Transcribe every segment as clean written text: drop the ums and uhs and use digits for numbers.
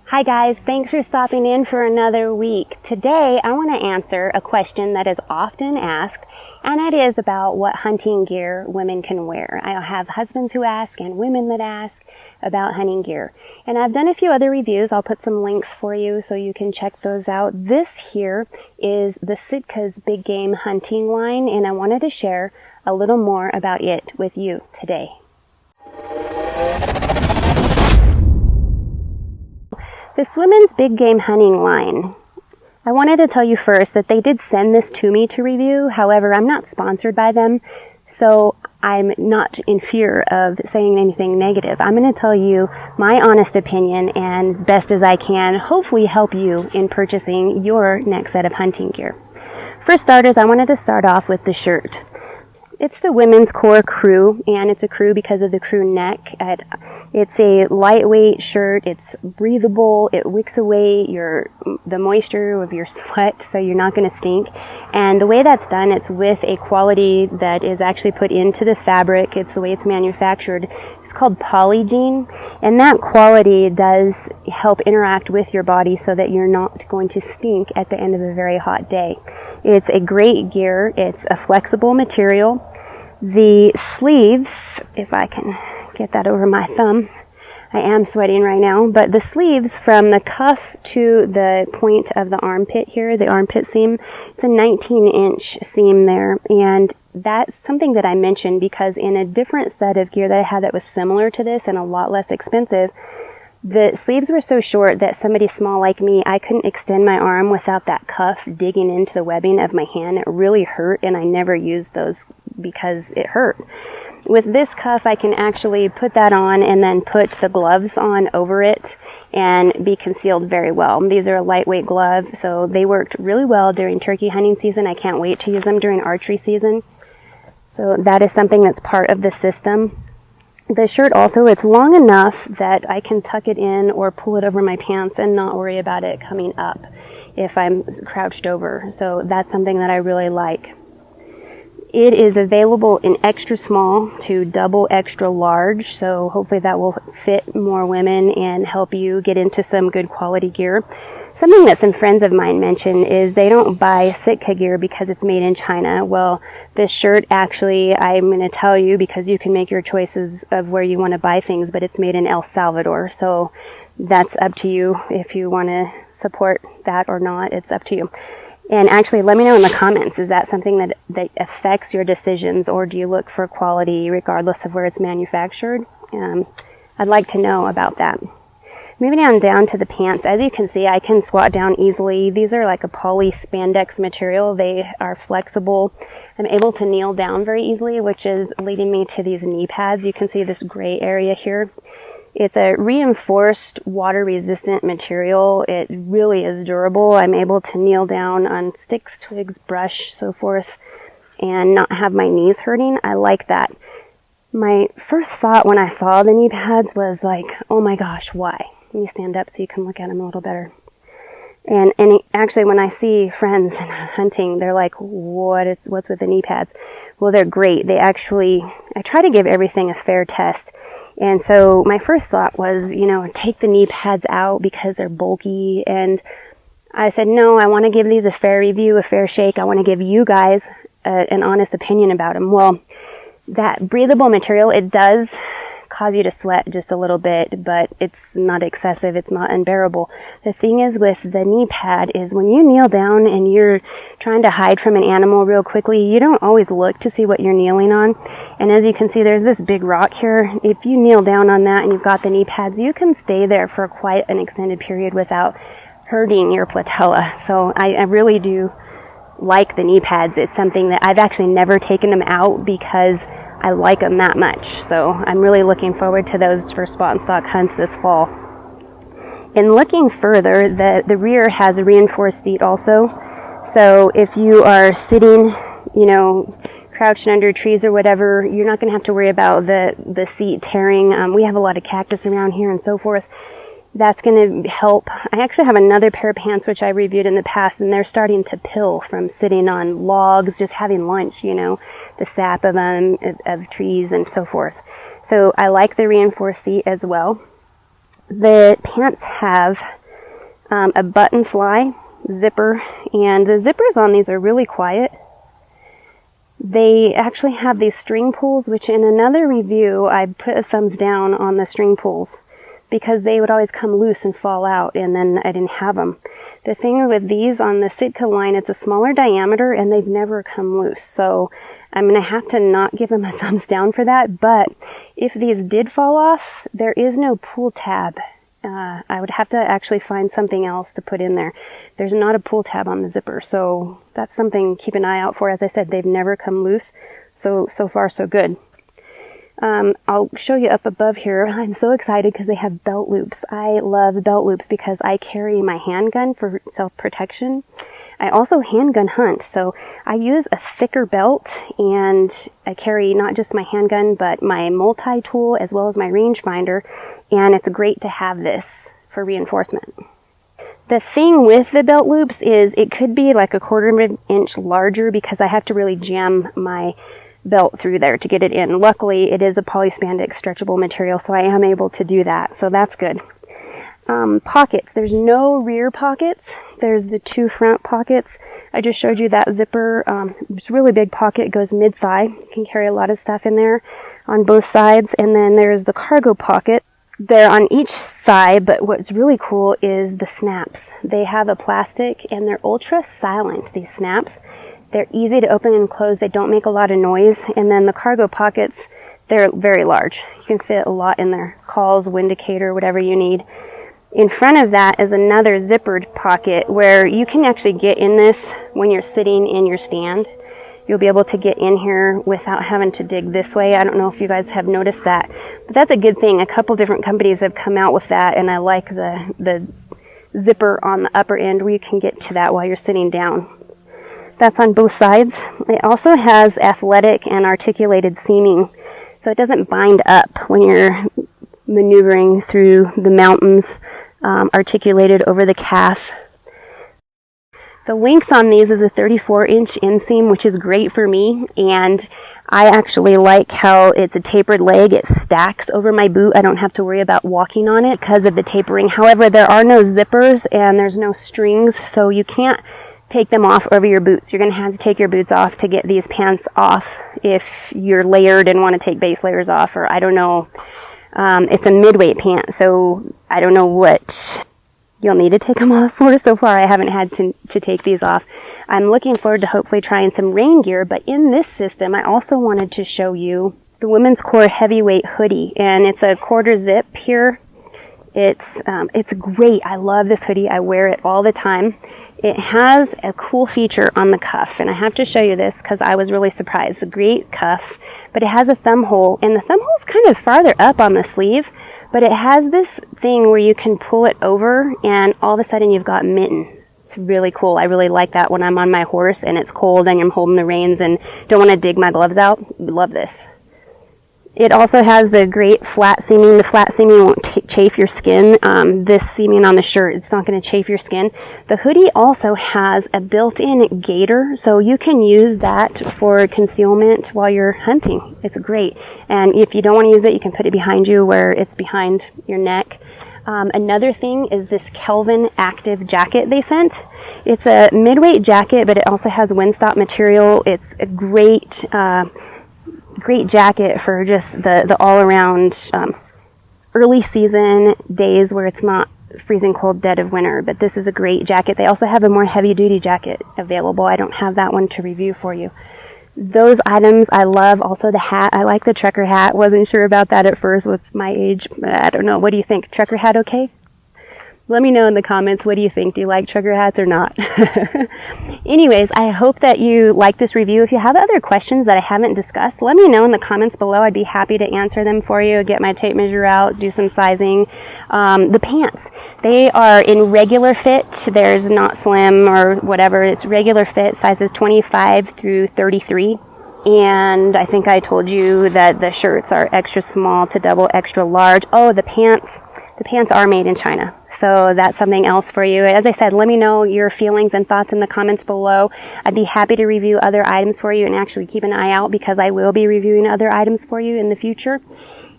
Hi guys, thanks for stopping in for another week. Today I want to answer a question that is often asked, and it is about what hunting gear women can wear. I have husbands who ask and women that ask about hunting gear. And I've done a few other reviews. I'll put some links for you so you can check those out. This here is the Sitka's Big Game Hunting line, and I wanted to share a little more about it with you today. This women's big game hunting line, I wanted to tell you first that they did send this to me to review. However, I'm not sponsored by them, so I'm not in fear of saying anything negative. I'm going to tell you my honest opinion and best as I can, hopefully help you in purchasing your next set of hunting gear. For starters, I wanted to start off with the shirt. It's the Women's Core Crew, and it's a crew because of the crew neck. It's a lightweight shirt. It's breathable. It wicks away the moisture of your sweat, so you're not going to stink. And the way that's done, it's with a quality that is actually put into the fabric. It's the way it's manufactured. It's called polygene, and that quality does help interact with your body so that you're not going to stink at the end of a very hot day. It's a great gear. It's a flexible material. The sleeves, if I can get that over my thumb, I am sweating right now, but the sleeves from the cuff to the point of the armpit here, the armpit seam, it's a 19-inch seam there, and that's something that I mentioned because in a different set of gear that I had that was similar to this and a lot less expensive, the sleeves were so short that somebody small like me, I couldn't extend my arm without that cuff digging into the webbing of my hand. It really hurt, and I never used those because it hurt. With this cuff, I can actually put that on and then put the gloves on over it and be concealed very well. These are a lightweight glove, so they worked really well during turkey hunting season. I can't wait to use them during archery season. So that is something that's part of the system. The shirt also, it's long enough that I can tuck it in or pull it over my pants and not worry about it coming up if I'm crouched over. So that's something that I really like. It is available in extra small to double extra large, so hopefully that will fit more women and help you get into some good quality gear. Something that some friends of mine mention is they don't buy Sitka gear because it's made in China. Well, this shirt actually, I'm going to tell you because you can make your choices of where you want to buy things, but it's made in El Salvador, so that's up to you if you want to support that or not. It's up to you. And actually, let me know in the comments, is that something that affects your decisions, or do you look for quality regardless of where it's manufactured? I'd like to know about that. Moving on down to the pants, as you can see, I can squat down easily. These are like a poly spandex material. They are flexible. I'm able to kneel down very easily, which is leading me to these knee pads. You can see this gray area here. It's a reinforced water-resistant material. It really is durable. I'm able to kneel down on sticks, twigs, brush, so forth, and not have my knees hurting. I like that. My first thought when I saw the knee pads was like, oh my gosh, why? Let me stand up so you can look at them a little better. And actually, when I see friends hunting, they're like, what's with the knee pads? Well, they're great. I try to give everything a fair test. And so my first thought was, take the knee pads out because they're bulky. And I said, no, I want to give these a fair review, a fair shake. I want to give you guys an honest opinion about them. Well, that breathable material, it does cause you to sweat just a little bit, but it's not excessive. It's not unbearable. The thing is with the knee pad is when you kneel down and you're trying to hide from an animal real quickly, you don't always look to see what you're kneeling on. And as you can see, there's this big rock here. If you kneel down on that and you've got the knee pads, you can stay there for quite an extended period without hurting your patella. So I really do like the knee pads. It's something that I've actually never taken them out because I like them that much. So I'm really looking forward to those for spot and stock hunts this fall. In looking further, the rear has a reinforced seat also. So if you are sitting, crouched under trees or whatever, you're not going to have to worry about the seat tearing. We have a lot of cactus around here and so forth. That's going to help. I actually have another pair of pants which I reviewed in the past, and they're starting to pill from sitting on logs, just having lunch, the sap of them, of trees and so forth. So I like the reinforced seat as well. The pants have a button fly zipper, and the zippers on these are really quiet. They actually have these string pulls, which in another review I put a thumbs down on the string pulls because they would always come loose and fall out, and then I didn't have them. The thing with these on the Sitka line, it's a smaller diameter and they've never come loose, so I'm going to have to not give them a thumbs down for that. But if these did fall off, there is no pull tab. I would have to actually find something else to put in there. There's not a pull tab on the zipper, so that's something to keep an eye out for. As I said, they've never come loose, so far so good. I'll show you up above here. I'm so excited because they have belt loops. I love belt loops because I carry my handgun for self-protection. I also handgun hunt, so I use a thicker belt, and I carry not just my handgun, but my multi-tool as well as my rangefinder, and it's great to have this for reinforcement. The thing with the belt loops is it could be like a 1/4 inch larger because I have to really jam my belt through there to get it in. Luckily, it is a polyspandex stretchable material, so I am able to do that, so that's good. Pockets. There's no rear pockets. There's the 2 front pockets. I just showed you that zipper. It's a really big pocket. It goes mid-thigh. You can carry a lot of stuff in there on both sides. And then there's the cargo pocket. They're on each side, but what's really cool is the snaps. They have a plastic, and they're ultra silent, these snaps. They're easy to open and close. They don't make a lot of noise. And then the cargo pockets, they're very large. You can fit a lot in there. Calls, windicator, whatever you need. In front of that is another zippered pocket where you can actually get in this when you're sitting in your stand. You'll be able to get in here without having to dig this way. I don't know if you guys have noticed that, but that's a good thing. A couple different companies have come out with that, and I like the zipper on the upper end where you can get to that while you're sitting down. That's on both sides. It also has athletic and articulated seaming, so it doesn't bind up when you're maneuvering through the mountains, articulated over the calf. The length on these is a 34-inch inseam, which is great for me, and I actually like how it's a tapered leg. It stacks over my boot. I don't have to worry about walking on it because of the tapering. However, there are no zippers and there's no strings, so you can't take them off over your boots. You're going to have to take your boots off to get these pants off if you're layered and want to take base layers off, or I don't know. It's a mid-weight pant, so I don't know what you'll need to take them off for. So far, I haven't had to take these off. I'm looking forward to hopefully trying some rain gear, but in this system, I also wanted to show you the Women's Core Heavyweight Hoodie, and it's a 1/4 zip here. It's great. I love this hoodie. I wear it all the time. It has a cool feature on the cuff, and I have to show you this because I was really surprised. A great cuff, but it has a thumb hole, and the thumb hole is kind of farther up on the sleeve, but it has this thing where you can pull it over, and all of a sudden you've got mitten. It's really cool. I really like that when I'm on my horse and it's cold and I'm holding the reins and don't want to dig my gloves out. Love this. It also has the great flat seaming. The flat seaming won't chafe your skin. This seaming on the shirt, it's not going to chafe your skin. The hoodie also has a built-in gaiter, so you can use that for concealment while you're hunting. It's great. And if you don't want to use it, you can put it behind you where it's behind your neck. Another thing is this Kelvin Active jacket they sent. It's a mid-weight jacket, but it also has windstop material. It's a great jacket for just the all-around early season days where it's not freezing cold dead of winter. But this is a great jacket. They also have a more heavy-duty jacket available. I don't have that one to review for you. Those items I love. Also the hat. I like the trucker hat. Wasn't sure about that at first with my age. I don't know. What do you think? Trucker hat okay? Let me know in the comments, what do you think? Do you like trucker hats or not? Anyways, I hope that you like this review. If you have other questions that I haven't discussed, let me know in the comments below. I'd be happy to answer them for you, get my tape measure out, do some sizing. The pants, they are in regular fit. There's not slim or whatever. It's regular fit, sizes 25 through 33. And I think I told you that the shirts are extra small to double extra large. Oh, the pants are made in China. So that's something else for you. As I said, let me know your feelings and thoughts in the comments below. I'd be happy to review other items for you and actually keep an eye out because I will be reviewing other items for you in the future.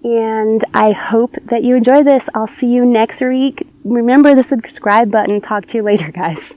And I hope that you enjoy this. I'll see you next week. Remember the subscribe button. Talk to you later, guys.